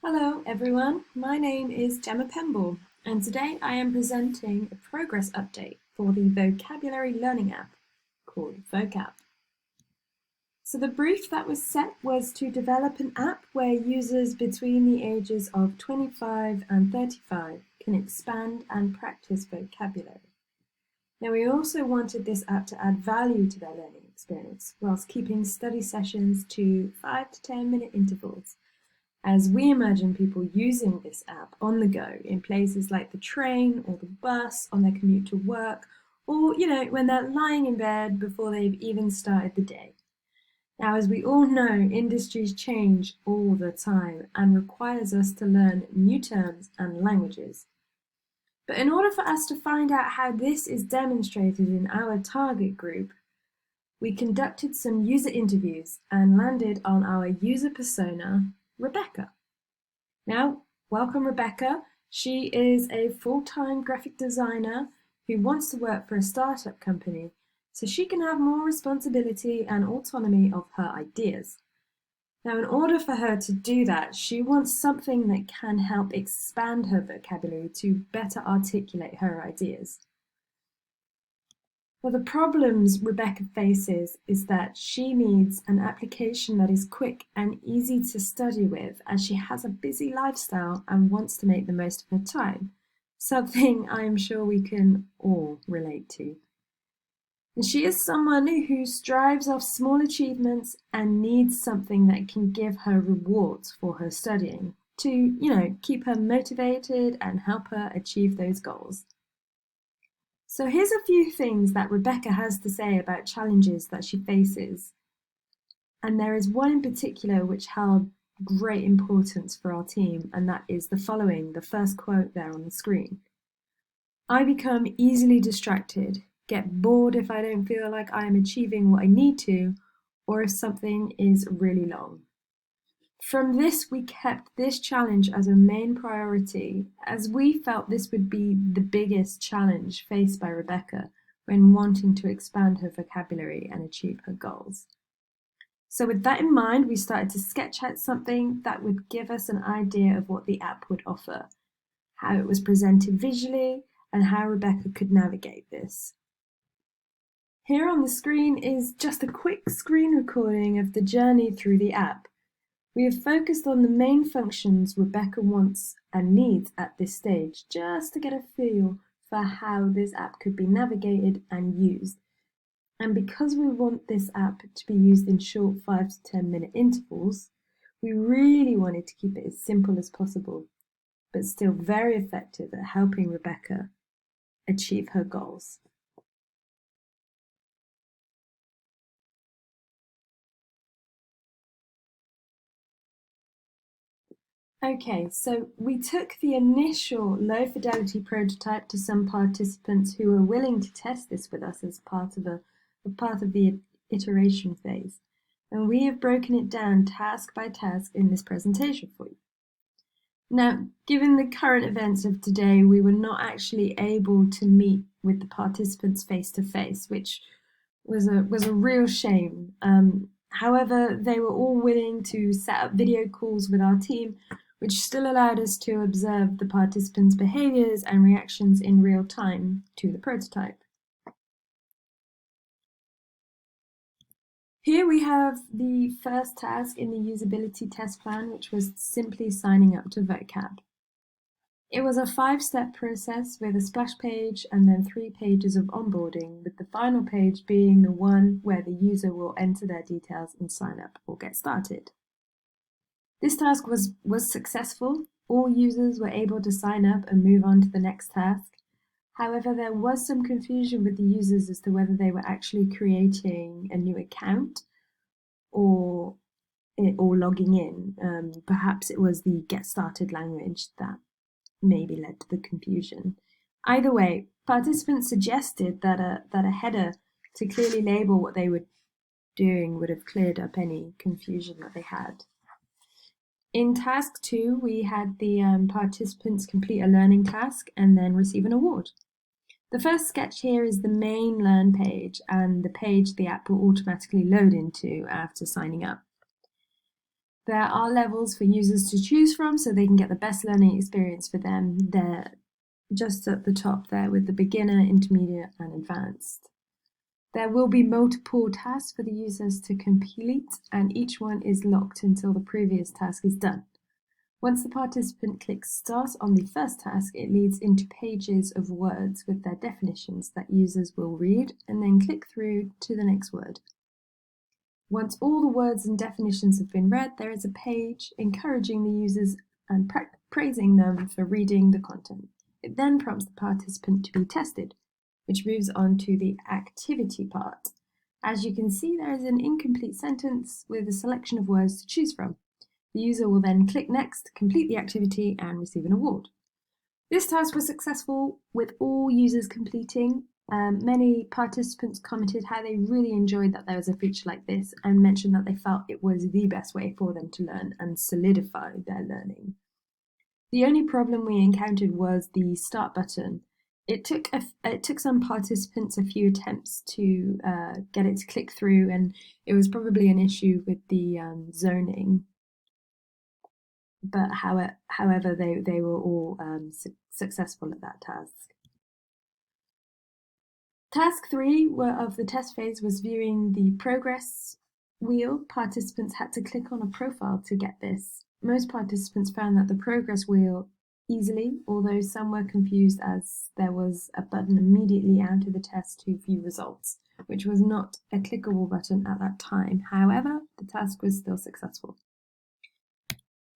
Hello everyone, my name is Gemma Pemble and today I am presenting a progress update for the vocabulary learning app called Vocapp. So the brief that was set was to develop an app where users between the ages of 25 and 35 can expand and practice vocabulary. Now we also wanted this app to add value to their learning experience whilst keeping study sessions to 5 to 10 minute intervals, as we imagine people using this app on the go in places like the train or the bus on their commute to work, or when they're lying in bed before they've even started the day. Now, as we all know, industries change all the time and requires us to learn new terms and languages. But in order for us to find out how this is demonstrated in our target group, we conducted some user interviews and landed on our user persona, Rebecca. Now, welcome Rebecca. She is a full-time graphic designer who wants to work for a startup company so she can have more responsibility and autonomy of her ideas. Now, in order for her to do that, she wants something that can help expand her vocabulary to better articulate her ideas. Well, the problems Rebecca faces is that she needs an application that is quick and easy to study with, as she has a busy lifestyle and wants to make the most of her time, something I am sure we can all relate to. And she is someone who strives off small achievements and needs something that can give her rewards for her studying to, keep her motivated and help her achieve those goals. So here's a few things that Rebecca has to say about challenges that she faces. And there is one in particular which held great importance for our team, and that is the following, the first quote there on the screen. I become easily distracted, get bored if I don't feel like I am achieving what I need to, or if something is really long. From this, we kept this challenge as a main priority, as we felt this would be the biggest challenge faced by Rebecca when wanting to expand her vocabulary and achieve her goals. So with that in mind, we started to sketch out something that would give us an idea of what the app would offer, how it was presented visually, and how Rebecca could navigate this. Here on the screen is just a quick screen recording of the journey through the app. We have focused on the main functions Rebecca wants and needs at this stage, just to get a feel for how this app could be navigated and used. And because we want this app to be used in short 5 to 10 minute intervals, we really wanted to keep it as simple as possible, but still very effective at helping Rebecca achieve her goals. Okay, so we took the initial low fidelity prototype to some participants who were willing to test this with us as part of the iteration phase. And we have broken it down task by task in this presentation for you. Now, given the current events of today, we were not actually able to meet with the participants face to face, which was a real shame. However, they were all willing to set up video calls with our team, which still allowed us to observe the participants' behaviors and reactions in real time to the prototype. Here we have the first task in the usability test plan, which was simply signing up to Vocapp. It was a 5-step process with a splash page and then 3 pages of onboarding, with the final page being the one where the user will enter their details and sign up or get started. This task was successful. All users were able to sign up and move on to the next task. However, there was some confusion with the users as to whether they were actually creating a new account or logging in. Perhaps it was the get started language that maybe led to the confusion. Either way, participants suggested that a header to clearly label what they were doing would have cleared up any confusion that they had. In task 2, we had the participants complete a learning task and then receive an award. The first sketch here is the main Learn page and the page the app will automatically load into after signing up. There are levels for users to choose from so they can get the best learning experience for them. They're just at the top there with the beginner, intermediate, and advanced. There will be multiple tasks for the users to complete, and each one is locked until the previous task is done. Once the participant clicks Start on the first task, it leads into pages of words with their definitions that users will read and then click through to the next word. Once all the words and definitions have been read, there is a page encouraging the users and praising them for reading the content. It then prompts the participant to be tested, which moves on to the activity part. As you can see, there is an incomplete sentence with a selection of words to choose from. The user will then click Next, complete the activity, and receive an award. This task was successful with all users completing. Many participants commented how they really enjoyed that there was a feature like this and mentioned that they felt it was the best way for them to learn and solidify their learning. The only problem we encountered was the Start button. It took some participants a few attempts to get it to click through, and it was probably an issue with the zoning. But however, they were all successful at that task. Task 3 of the test phase was viewing the progress wheel. Participants had to click on a profile to get this. Most participants found that the progress wheel easily, although some were confused as there was a button immediately out of the test to view results, which was not a clickable button at that time. However, the task was still successful.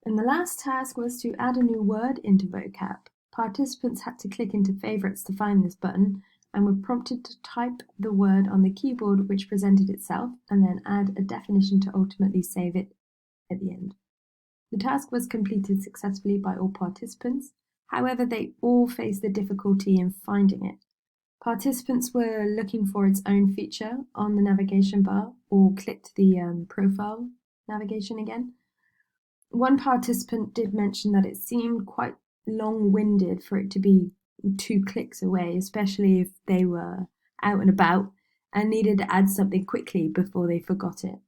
And the last task was to add a new word into Vocapp. Participants had to click into favorites to find this button and were prompted to type the word on the keyboard which presented itself and then add a definition to ultimately save it at the end. The task was completed successfully by all participants. However, they all faced a difficulty in finding it. Participants were looking for its own feature on the navigation bar or clicked the profile navigation again. One participant did mention that it seemed quite long-winded for it to be 2 clicks away, especially if they were out and about and needed to add something quickly before they forgot it.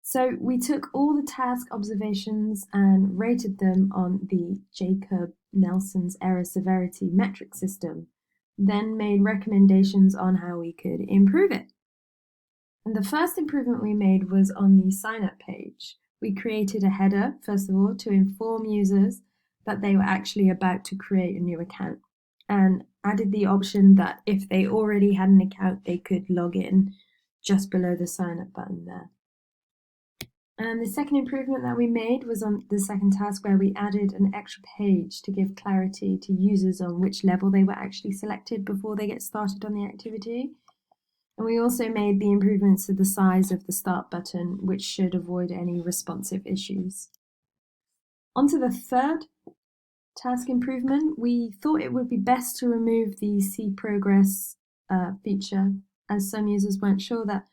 So we took all the task observations and rated them on the Jacob Nelson's error severity metric system, then made recommendations on how we could improve it. And the first improvement we made was on the sign-up page. We created a header, first of all, to inform users that they were actually about to create a new account, and added the option that if they already had an account, they could log in just below the sign-up button there. And the second improvement that we made was on the second task, where we added an extra page to give clarity to users on which level they were actually selected before they get started on the activity. And we also made the improvements to the size of the start button, which should avoid any responsive issues. On to the third task improvement. We thought it would be best to remove the See Progress feature, as some users weren't sure that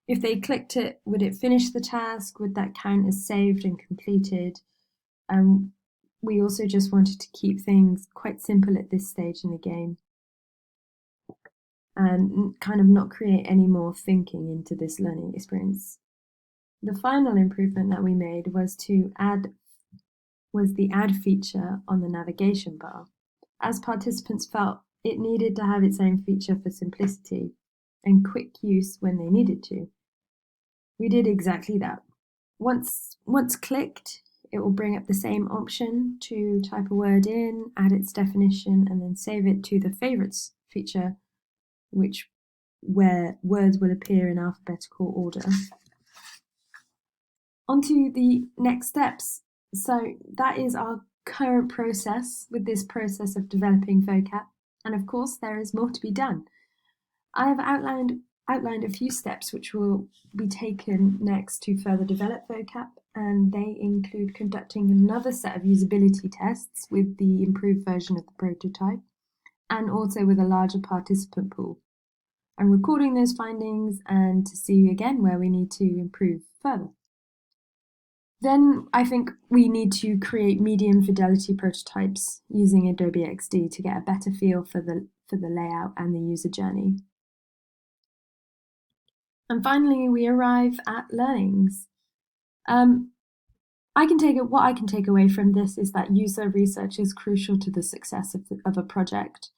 if they clicked it, would it finish the task? Would that count as saved and completed? We also just wanted to keep things quite simple at this stage in the game and kind of not create any more thinking into this learning experience. The final improvement that we made was the add feature on the navigation bar, as participants felt it needed to have its own feature for simplicity and quick use when they needed to. We did exactly that. Once clicked, it will bring up the same option to type a word in, add its definition, and then save it to the favorites feature, where words will appear in alphabetical order. On to the next steps. So that is our current process with this process of developing Vocapp, and of course there is more to be done. I have outlined a few steps which will be taken next to further develop Vocapp, and they include conducting another set of usability tests with the improved version of the prototype, and also with a larger participant pool, and recording those findings and to see again where we need to improve further. Then I think we need to create medium fidelity prototypes using Adobe XD to get a better feel for the layout and the user journey. And finally, we arrive at learnings. what I can take away from this is that user research is crucial to the success of a project.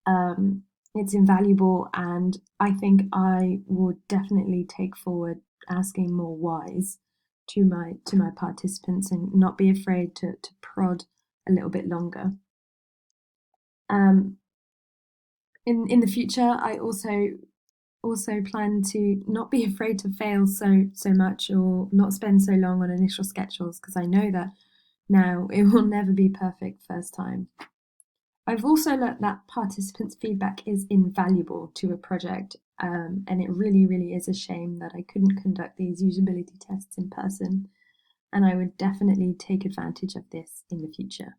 Um, it's invaluable, and I think I would definitely take forward asking more whys to my participants and not be afraid to prod a little bit longer. Um, in the future, I also plan to not be afraid to fail so much or not spend so long on initial sketches, because I know that now it will never be perfect first time. I've also learnt that participants' feedback is invaluable to a project, and it really is a shame that I couldn't conduct these usability tests in person, and I would definitely take advantage of this in the future.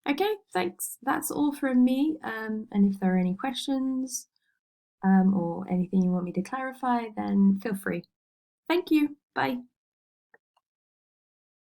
Okay, thanks. That's all from me, and if there are any questions or anything you want me to clarify, then feel free. Thank you. Bye.